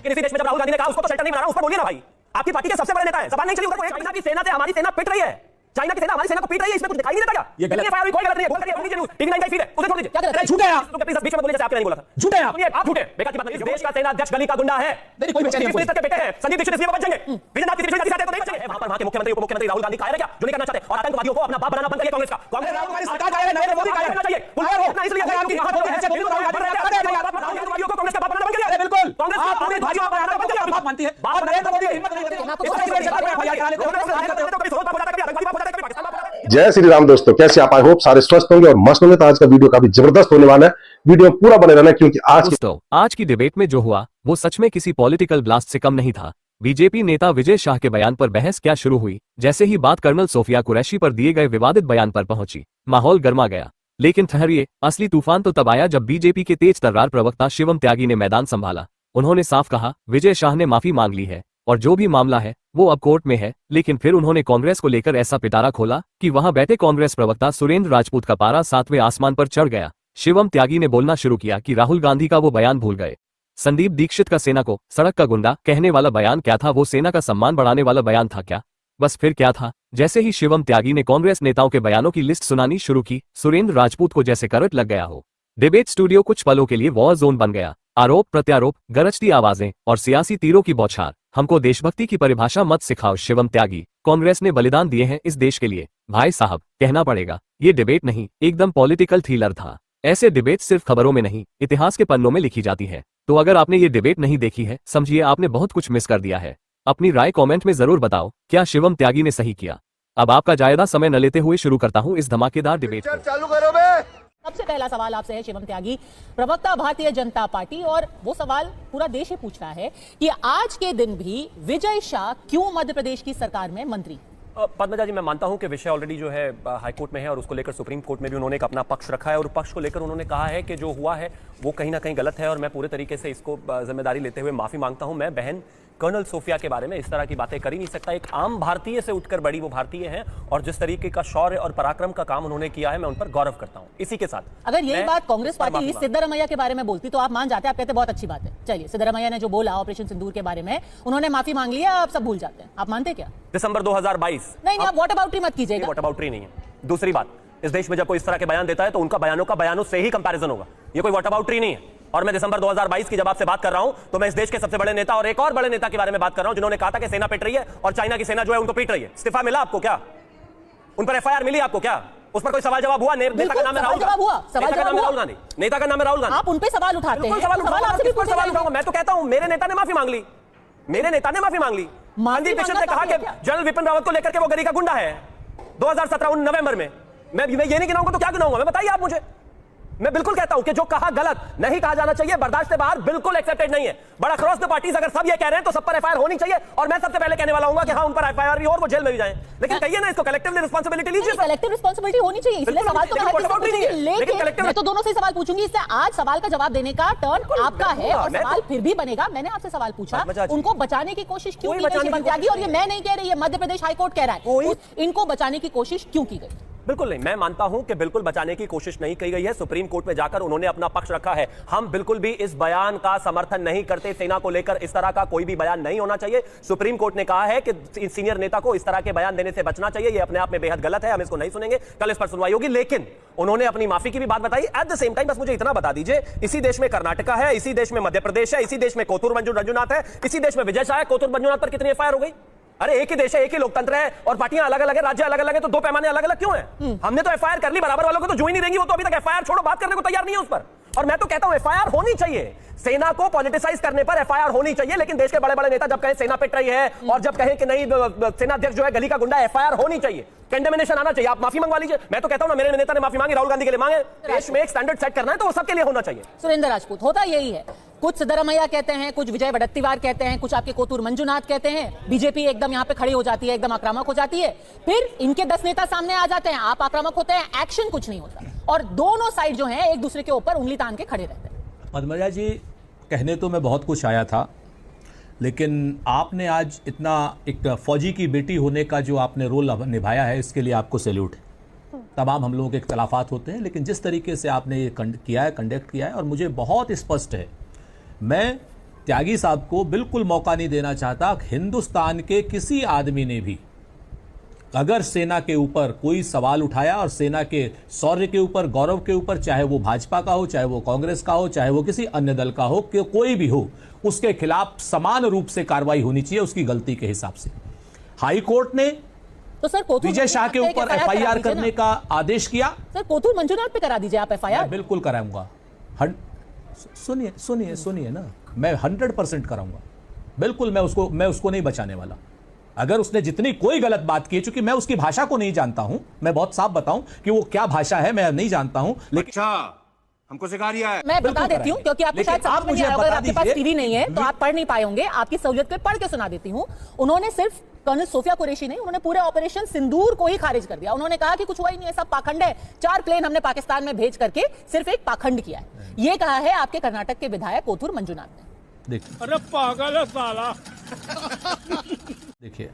किसी देश में जब राहुल गांधी ने कहा उसको तो शेल्टर नहीं बना रहा, उस पर बोलिए ना भाई। आपकी पार्टी के सबसे बड़े नेता है, जबान नहीं चली उधर। चाइना की सेना से हमारी सेना पिट रही है, चाइना की सेना हमारी सेना को पीट रही है, इसमें कुछ दिखाई नहीं देता क्या? ये गलत है, कोई गलत नहीं है, बोल करिए न्यूज़ टीवी 9 का फीड है, उसे छोड़ दीजिए। क्या कहते हैं? झूठे हैं आप, तो प्लीज बीच में बोलिए जैसे आपने नहीं बोला था। झूठे हैं आप झूठे, बेकार की बात नहीं। इस देश का सेना अध्यक्ष गली का गुंडा है, मेरी कोई बेचैनी नहीं है। बेटे हैं संदीप दीक्षित, इसलिए बच जाएंगे। विजयनाथ की दिशा तो नहीं बचेंगे। वहां के मुख्यमंत्री उप मुख्यमंत्री राहुल गांधी कायर है क्या, जो नहीं करना चाहते? और आतंकवादियों को अपना बाप बनाना बंद करिए कांग्रेस का। कांग्रेस राहुल गांधी सरकार कायर है, नरेंद्र मोदी कायर करना चाहिए। इसलिए आपकी वहां बोल रहे हैं आतंकवादियों को कांग्रेस का बाप बनाना बंद करिए। बिल्कुल कांग्रेस का पूरी भाजपा बनाना बंद करिए। बात मानती है, बात नरेंद्र मोदी हिम्मत नहीं करते। जय श्री राम दोस्तों, कैसे आप? आई होप सारे स्वस्थ होंगे और मस्त होंगे। तो आज का वीडियो काफी जबरदस्त होने वाला है, वीडियो पूरा बने रहना, क्योंकि आज की डिबेट में जो हुआ वो सच में किसी पॉलिटिकल ब्लास्ट से कम नहीं था। बीजेपी नेता विजय शाह के बयान पर बहस क्या शुरू हुई, जैसे ही बात कर्नल सोफिया कुरैशी पर दिए गए विवादित बयान पर पहुंची, माहौल गर्मा गया। लेकिन ठहरिए, असली तूफान तो तब आया जब बीजेपी के तेज तर्रार प्रवक्ता शिवम त्यागी ने मैदान संभाला। उन्होंने साफ कहा विजय शाह ने माफी मांग ली है और जो भी मामला है वो अब कोर्ट में है। लेकिन फिर उन्होंने कांग्रेस को लेकर ऐसा पिटारा खोला कि वहां बैठे कांग्रेस प्रवक्ता सुरेंद्र राजपूत का पारा 7वें आसमान पर चढ़ गया। शिवम त्यागी ने बोलना शुरू किया कि राहुल गांधी का वो बयान भूल गए। संदीप दीक्षित का सेना को सड़क का गुंडा कहने वाला बयान क्या था? वो सेना का सम्मान बढ़ाने वाला बयान था क्या? बस फिर क्या था? जैसे ही शिवम त्यागी ने कांग्रेस नेताओं के बयानों की लिस्ट सुनानी शुरू की, सुरेंद्र राजपूत को जैसे करंट लग गया हो। डिबेट स्टूडियो कुछ पलों के लिए वॉर जोन बन गया। आरोप प्रत्यारोप, गरजती आवाजें और सियासी तीरों की बौछार। हमको देशभक्ति की परिभाषा मत सिखाओ शिवम त्यागी, कांग्रेस ने बलिदान दिए हैं इस देश के लिए। भाई साहब कहना पड़ेगा, ये डिबेट नहीं, एकदम पॉलिटिकल थ्रिलर था। ऐसे डिबेट सिर्फ खबरों में नहीं, इतिहास के पन्नों में लिखी जाती है। तो अगर आपने ये डिबेट नहीं देखी है, समझिए आपने बहुत कुछ मिस कर दिया है। अपनी राय कमेंट में जरूर बताओ, क्या शिवम त्यागी ने सही किया? अब आपका ज्यादा समय न लेते हुए शुरू करता हूं इस धमाकेदार डिबेट को। चालू करो बे। सबसे पहला सवाल आपसे है शिवम त्यागी, प्रवक्ता भारतीय जनता पार्टी, और वो सवाल पूरा देश ही पूछ रहा है कि आज के दिन भी विजय शाह क्यों मध्य प्रदेश की सरकार में मंत्री? पद्मजा जी, मैं मानता हूं कि विषय ऑलरेडी जो है हाईकोर्ट में है और उसको लेकर सुप्रीम कोर्ट में भी उन्होंने एक अपना पक्ष रखा है और पक्ष को लेकर उन्होंने कहा है कि जो हुआ है वो कहीं ना कहीं गलत है और मैं पूरे तरीके से इसको जिम्मेदारी लेते हुए माफी मांगता हूं। मैं बहन कर्नल सोफिया के बारे में इस तरह की बातें कर ही नहीं सकता। एक आम भारतीय से उठकर बड़ी वो भारतीय हैं और जिस तरीके का शौर्य और पराक्रम का काम उन्होंने किया है, मैं उन पर गौरव करता हूं। इसी के साथ अगर यही बात कांग्रेस पार्टी सिद्धरामैया के बारे में बोलती तो आप मान जाते, आप कहते बहुत अच्छी बात है। चलिए, सिद्धरामैया ने जो बोला ऑपरेशन सिंदूर के बारे में, उन्होंने माफी मांग लिया, आप सब भूल जाते हैं। आप मानते क्या? दिसंबर 2022 नहीं, आप व्हाट अबाउटरी मत कीजिएगा। व्हाट अबाउटरी नहीं है। दूसरी बात, इस देश में जब कोई इस तरह के बयान देता है तो उनका बयानों का बयानों से ही कंपैरिजन होगा। ये कोई व्हाट अबाउटरी नहीं है। और मैं दिसंबर 2022 की जब आपसे बात कर रहा हूं तो मैं इस देश के सबसे बड़े नेता और एक और बड़े नेता के बारे में बात कर रहा हूं जिन्होंने कहा था कि सेना पिट रही है और चाइना की सेना जो है उनको पीट रही है। इस्तीफा मिला आपको क्या? उन पर एफआईआर मिली आपको क्या? उस पर कोई सवाल जवाब हुआ? नेता का नाम है राहुल गांधी। नेता का नाम है राहुल गांधी। आप उन पे सवाल उठाते हैं। सवाल उठाऊंगा। मैं तो कहता हूं मेरे नेता ने माफी मांग ली, मेरे नेता ने माफी मांग ली। संदीप दीक्षित ने कहा कि जनरल विपिन रावत को लेकर के वो गली का गुंडा है 2017 नवंबर में। मैं ये नहीं गिनाऊंगा तो क्या गिनाऊंगा? मैं बताइए आप मुझे। मैं बिल्कुल कहता हूं कि जो कहा गलत नहीं कहा जाना चाहिए, बर्दाश्त से बाहर, बिल्कुल एक्सेप्टेड नहीं है। बड़ा क्रॉस द पार्टीज अगर सब ये कह रहे हैं तो सब पर एफआईआर होनी चाहिए और मैं सबसे पहले कहने वाला हूं कि हां उन पर एफआईआर भी हो और वो जेल में भी जाएं। लेकिन कहिए ना इसको कलेक्टिवली रिस्पांसिबिलिटी लीजिए। कलेक्टिव रिस्पांसिबिलिटी होनी चाहिए, इसलिए सवाल तो लेकिन मैं तो दोनों से सवाल पूछूंगी, इससे आज सवाल का जवाब देने का टर्न आपका है और सवाल फिर भी बनेगा। मैंने आपसे सवाल पूछा, उनको बचाने की कोशिश क्यों की गई शिवम त्यागी? और ये मैं नहीं कह रही, है मध्य प्रदेश हाईकोर्ट कह रहा है, इनको बचाने की कोशिश क्यों की गई? बिल्कुल नहीं, मैं मानता हूं कि बिल्कुल बचाने की कोशिश नहीं की गई है। सुप्रीम कोर्ट में जाकर उन्होंने अपना पक्ष रखा है। हम बिल्कुल भी इस बयान का समर्थन नहीं करते। सेना को लेकर इस तरह का कोई भी बयान नहीं होना चाहिए। सुप्रीम कोर्ट ने कहा है कि सीनियर नेता को इस तरह के बयान देने से बचना चाहिए। यह अपने आप में बेहद गलत है, हम इसको नहीं सुनेंगे। कल इस पर सुनवाई होगी। लेकिन उन्होंने अपनी माफी की भी बात बताई। एट द सेम टाइम बस मुझे इतना बता दीजिए, इसी देश में कर्नाटका है, इसी देश में मध्य प्रदेश है, इसी देश में कोतुर मंजुनाथ है, इसी देश में विजय शाह है। कोतुर मंजुनाथ पर कितनी एफआईआर हो गई? अरे एक ही देश है, एक ही लोकतंत्र है और पार्टियां अलग अलग है, राज्य अलग अलग है, तो दो पैमाने अलग अलग क्यों है? हमने तो एफआईआर कर ली, बराबर वालों को तो जो ही नहीं देंगी, वो तो अभी तक एफआईआर छोड़ो, बात करने को तैयार नहीं है उस पर। और मैं तो कहता हूं एफआईआर होनी चाहिए। सेना को पॉलिटिसाइज करने पर एफआईआर होनी चाहिए, लेकिन देश के बड़े बड़े नेता जब कहें सेना पिट रही है और जब कहें कि नहीं सेना अध्यक्ष जो है गली का गुंडा, एफआईआर होनी चाहिए, कंडेमिनेशन आना चाहिए। आप माफी मंगवा लीजिए। मैं तो कहता हूं ना, मेरे नेता ने माफी मांगी, राहुल गांधी के लिए मांगे। देश में एक स्टैंडर्ड सेट करना है तो वो सबके लिए होना चाहिए। सुरेंद्र राजपूत, होता यही है, कुछ सिद्धरामैया कहते हैं, कुछ विजय वडेट्टीवार कहते हैं, कुछ आपके कोतुर मंजुनाथ कहते हैं। बीजेपी एकदम यहां पे खड़ी हो जाती है, एकदम आक्रामक हो जाती है, फिर इनके 10 नेता सामने आ जाते हैं, आप आक्रामक होते हैं, एक्शन कुछ नहीं होता और दोनों साइड जो है एक दूसरे के ऊपर उंगली तान के खड़े रहते हैं। पद्मजा जी, कहने तो मैं बहुत कुछ आया था, लेकिन आपने आज इतना एक फौजी की बेटी होने का जो आपने रोल निभाया है, इसके लिए आपको सैल्यूट है। तमाम हम लोगों के इख्तलाफात होते हैं, लेकिन जिस तरीके से आपने ये किया है, कंडक्ट किया है, और मुझे बहुत स्पष्ट है, मैं त्यागी साहब को बिल्कुल मौका नहीं देना चाहता। हिंदुस्तान के किसी आदमी ने भी अगर सेना के ऊपर कोई सवाल उठाया और सेना के शौर्य के ऊपर, गौरव के ऊपर, चाहे वो भाजपा का हो, चाहे वो कांग्रेस का हो, चाहे वो किसी अन्य दल का हो, कि कोई भी हो, उसके खिलाफ समान रूप से कार्रवाई होनी चाहिए उसकी गलती के हिसाब से। हाई कोर्ट ने तो सर विजय शाह के ऊपर एफआईआर करने का आदेश किया। सर कोथूर मंजूनाथ पे करा दीजिए आप एफआईआर। बिल्कुल कराऊंगा। सुनिए सुनिए सुनिए ना, मैं 100% कराऊंगा। बिल्कुल मैं उसको नहीं बचाने वाला। अगर उसने जितनी कोई गलत बात की है, चूंकि मैं उसकी भाषा को नहीं जानता हूं, मैं बहुत साफ बताऊं कि वो क्या भाषा है मैं नहीं जानता हूं, लेकिन हमको सिखा रिया है। मैं बता देती हूँ क्योंकि आपको शायद समझ में नहीं आया, अगर आपके पास टीवी नहीं है तो आप पढ़ नहीं पाए होंगे। आपकी सहूलियत पे पढ़ के सुना देती हूँ। उन्होंने सिर्फ कर्नल सोफिया कुरैशी नहीं, उन्होंने पूरे ऑपरेशन सिंदूर को ही खारिज कर दिया। उन्होंने कहा कि कुछ हुआ ही नहीं है, सब पाखंड है। 4 प्लेन हमने पाकिस्तान में भेज करके सिर्फ एक पाखंड किया है। ये कहा है आपके कर्नाटक के विधायक कोथूर मंजूनाथ ने। देखिए, अरे पागल है साला। देखिए,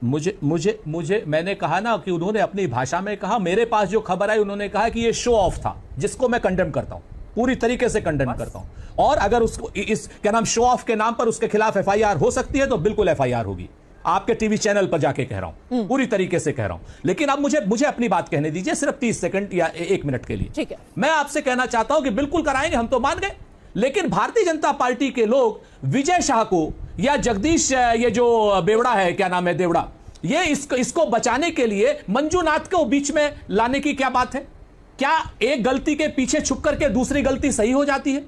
मुझे मैंने कहा ना कि उन्होंने अपनी भाषा में कहा, मेरे पास जो खबर आई उन्होंने कहा कि ये शो ऑफ था, जिसको मैं कंडेम करता हूं, पूरी तरीके से कंडेम करता हूं। और अगर उसको इस क्या नाम शो ऑफ के नाम पर उसके खिलाफ एफआईआर हो सकती है तो बिल्कुल एफआईआर होगी। आपके टीवी चैनल पर जाके कह रहा हूं, पूरी तरीके से कह रहा हूं। लेकिन अब मुझे अपनी बात कहने दीजिए सिर्फ 30 सेकंड या 1 मिनट के लिए। ठीक है। मैं आपसे कहना चाहता हूं कि बिल्कुल कराएंगे, हम तो मान गए। लेकिन भारतीय जनता पार्टी के लोग विजय शाह को या जगदीश, ये जो बेवड़ा है, क्या नाम है, देवड़ा, ये इसको बचाने के लिए मंजूनाथ को बीच में लाने की क्या बात है? क्या एक गलती के पीछे छुप करके दूसरी गलती सही हो जाती है?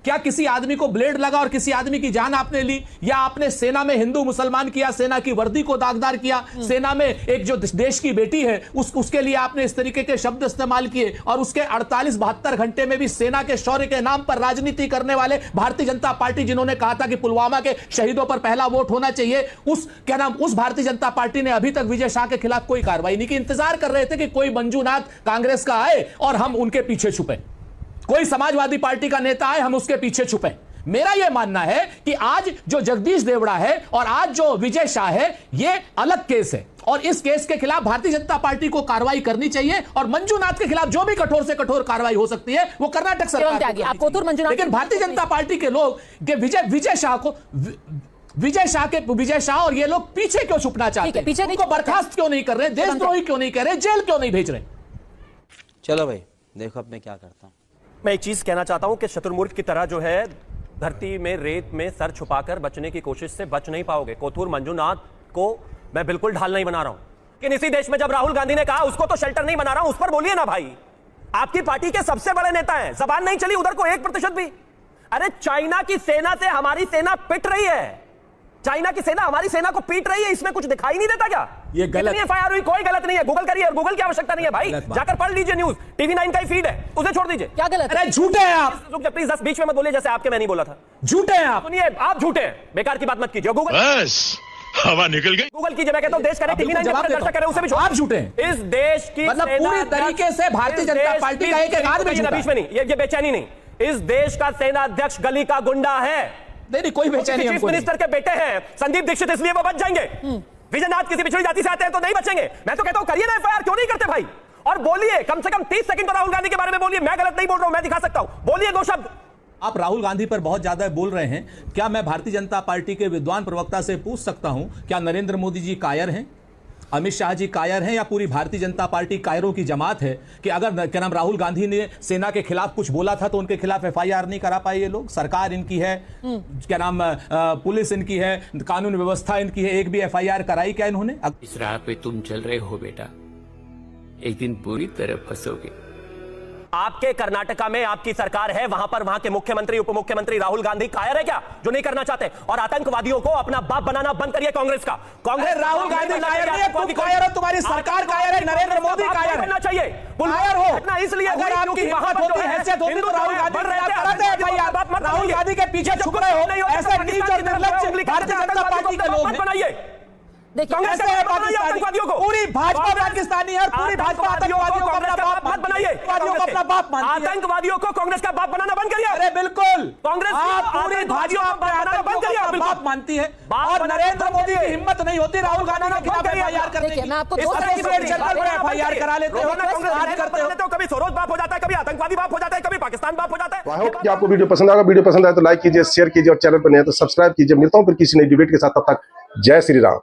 क्या किसी आदमी को ब्लेड लगा और किसी आदमी की जान आपने ली, या आपने सेना में हिंदू मुसलमान किया, सेना की वर्दी को दागदार किया, सेना में एक जो देश की बेटी है उसके लिए आपने इस तरीके के शब्द इस्तेमाल किए, और उसके 48-72 घंटे में भी सेना के शौर्य के नाम पर राजनीति करने वाले भारतीय जनता पार्टी, जिन्होंने कहा था कि पुलवामा के शहीदों पर पहला वोट होना चाहिए, उस भारतीय जनता पार्टी ने अभी तक विजय शाह के खिलाफ कोई कार्रवाई नहीं की। इंतजार कर रहे थे कि कोई मंजूनाथ कांग्रेस का आए और हम उनके पीछे छुपे, कोई समाजवादी पार्टी का नेता आए हम उसके पीछे छुपे। मेरा यह मानना है कि आज जो जगदीश देवड़ा है और आज जो विजय शाह है, यह अलग केस है, और इस केस के खिलाफ भारतीय जनता पार्टी को कार्रवाई करनी चाहिए, और मंजूनाथ के खिलाफ जो भी कठोर से कठोर कार्रवाई हो सकती है वो कर्नाटक सरकार को। लेकिन भारतीय जनता पार्टी के लोग विजय शाह और ये लोग पीछे क्यों छुपना चाहते हैं? पीछे को बर्खास्त क्यों नहीं कर रहे, देशद्रोही क्यों नहीं कर रहे, जेल क्यों नहीं भेज रहे? चलो भाई देखो अब मैं क्या करता हूं। मैं एक चीज कहना चाहता हूं कि शत्रुमुर्ग की तरह जो है धरती में रेत में सर छुपाकर बचने की कोशिश से बच नहीं पाओगे। कोथूर मंजूनाथ को मैं बिल्कुल ढाल नहीं बना रहा हूं, कि इसी देश में जब राहुल गांधी ने कहा उसको तो शेल्टर नहीं बना रहा हूं, उस पर बोलिए ना भाई। आपकी पार्टी के सबसे बड़े नेता हैं, जबान नहीं चली उधर को 1% भी। अरे चाइना की सेना से हमारी सेना पिट रही है, चाइना की सेना हमारी सेना को पीट रही है, इसमें कुछ दिखाई नहीं देता क्या? ये गलत एफआईआर हुई, कोई गलत नहीं है। गूगल करिए, और गूगल की आवश्यकता नहीं है भाई, जाकर पढ़ लीजिए न्यूज, TV9 का ही फीड है, उसे छोड़ दीजिए। क्या गलत? अरे झूठे हैं आप, प्लीज 10 बीच में मत बोलिए जैसे आपके मैं नहीं बोला था। झूठे हैं आप, सुनिए आप झूठे हैं, बेकार की बात मत कीजिए। गूगल हवा निकल गई। गूगल कीजिए, मैं कहता हूं देश करे, TV9 के दर्शक करे, उसे भी छोड़। आप झूठे हैं। इस देश की मतलब पूरी तरीके से भारतीय जनता पार्टी का एक आदमी बीच में नहीं, ये बेचैनी नहीं, इस देश का सेना अध्यक्ष गली का गुंडा है। नहीं कोई बेचैनी चीफ मिनिस्टर के बेटे हैं संदीप दीक्षित, इसलिए वो बच जाएंगे। विजयनाथ किसी पिछड़ी जाति से आते हैं तो नहीं बचेंगे। मैं तो कहता हूं करिए ना एफआईआर, क्यों नहीं करते भाई? और बोलिए, कम से कम 30 सेकंड तो राहुल गांधी के बारे में बोलिए। मैं गलत नहीं बोल रहा हूं, मैं दिखा सकता हूं, बोलिए 2 शब्द। आप राहुल गांधी पर बहुत ज्यादा बोल रहे हैं। क्या मैं भारतीय जनता पार्टी के विद्वान प्रवक्ता से पूछ सकता हूं, क्या नरेंद्र मोदी जी कायर हैं, अमित शाह जी कायर हैं, या पूरी भारतीय जनता पार्टी कायरों की जमात है कि अगर क्या नाम राहुल गांधी ने सेना के खिलाफ कुछ बोला था तो उनके खिलाफ एफआईआर नहीं करा पाए ये लोग? सरकार इनकी है, क्या नाम पुलिस इनकी है, कानून व्यवस्था इनकी है, एक भी एफआईआर कराई क्या इन्होंने? इस राह पे तुम चल रहे हो बेटा, एक दिन पूरी तरह फंसोगे। आपके कर्नाटका में आपकी सरकार है, वहां पर वहां के मुख्यमंत्री उप मुख्यमंत्री राहुल गांधी कायर है क्या, जो नहीं करना चाहते? और आतंकवादियों को अपना बाप बनाना बंद करिए कांग्रेस का। कांग्रेस राहुल गांधी कायर नहीं है, तुम कायर हो, तुम्हारी सरकार कायर है, नरेंद्र मोदी कायर बनना चाहिए, कायर हो ना। इसलिए अगर आपकी हिम्मत होती, हैसियत होती तो राहुल गांधी राहुल गांधी के पीछे छुप रहे हो। ऐसे नीच और निर्लज्ज भारतीय जनता पार्टी के लोग बनाइए। कांग्रेस से आतंकवादियों को, पूरी भाजपा पाकिस्तानी है, पूरी भाजपा आतंकवादियों को अपना बाप मत बनाइए, अपना बाप मानिए। आतंकवादियों को कांग्रेस का बाप बनाना बंद करिए। अरे बिल्कुल, कांग्रेस आप पूरी भाजपा बनाना बंद करिए, बाप मानती है? बात और बनाने नरेंद्र को मोदी की करिए। हिम्मत नहीं होती राहुल गांधी के खिलाफ एफआईआर करने देखिए, की। मैं आपको इस दो तरह की सेकंड जनरल पर एफआईआर करा लेते हो, बात करते हो। कभी सरोज बाप हो जाता है, कभी आतंकवादी बाप हो जाता है, कभी पाकिस्तान बाप हो जाता है। आई होप कि आपको वीडियो पसंद आएगा। वीडियो पसंद आए तो लाइक कीजिए, शेयर कीजिए और चैनल पर नए हैं तो सब्सक्राइब कीजिए। मिलता हूं फिर किसी नई डिबेट के साथ, तब तक जय श्री राम।